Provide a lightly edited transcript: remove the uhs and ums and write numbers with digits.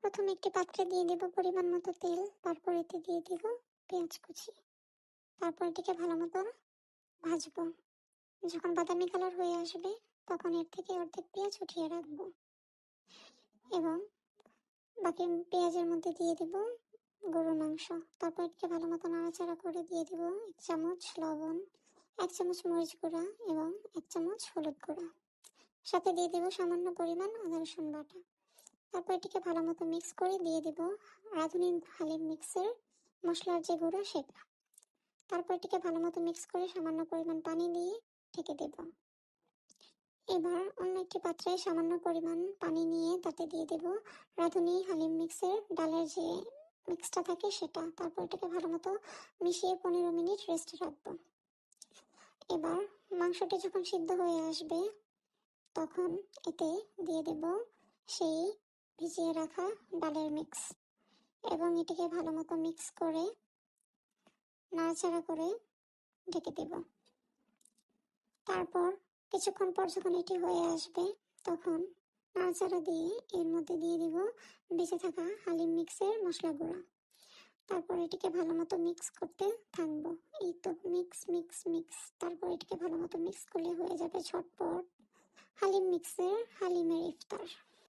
প্রথমে একটি পাত্রে দিয়ে দেব পরিমাণ মতো তেল, তারপর এতে দিয়ে দেব পেঁয়াজ কুচি, তারপর এটিকে ভালো মতো ভাজবো। যখন বাদামি কালার হয়ে আসবে তখন এর থেকে অর্ধেক পেঁয়াজ উঠিয়ে রাখবো এবং বাকি পেঁয়াজের মধ্যে দিয়ে দেব গরুর মাংস। তারপর এটিকে ভালো মতো নাড়াচাড়া করে দিয়ে দেব 1 চামচ লবণ, 1 চামচ মরিচ গুঁড়া এবং 1 চামচ হলুদ গুঁড়া। সাথে দিয়ে দেব সামান্য পরিমাণ আদা রসুন বাটা। তারপর এটিকে ভালো মতো মিক্স করে দিয়ে দেব রাঁধুনি হালিম মিক্সের মশলার যে গুঁড়া সেটা। তারপর এটিকে ভালো মতো মিক্স করে সামান্য পরিমাণ পানি দিয়ে ঢেকে দেব। এবার অন্য একটি পাত্রে সামান্য পরিমাণ পানি নিয়ে তাতে দিয়ে দেব রাঁধুনি হালিম মিক্সের ডালের যে মিক্সটা থাকে সেটা। তারপর এটাকে ভালো মতো মিশিয়ে 15 মিনিট রেস্টে রাখবো। এবার মাংসটি যখন সিদ্ধ হয়ে আসবে তখন এতে দিয়ে দেব সেই ভিজিয়ে রাখা ডালের মিক্স এবং এটিকে ভালো মতো মিক্স করে নাড়াচাড়া করে ঢেকে দেব। তারপর কিছুক্ষণ পর যখন এটি হয়ে আসবে তখন নাড়াচাড়া দিয়ে এর মধ্যে দিয়ে দিব বেঁচে থাকা হালিম মিক্সের মশলা গুঁড়া। তারপর এটিকে ভালো মতো মিক্স করতে থাকবো। এই তো মিক্স মিক্স মিক্স। তারপর এটিকে ভালো মতো মিক্স করলে হয়ে যাবে ঝটপট হালিম মিক্সের হালিমের ইফতার।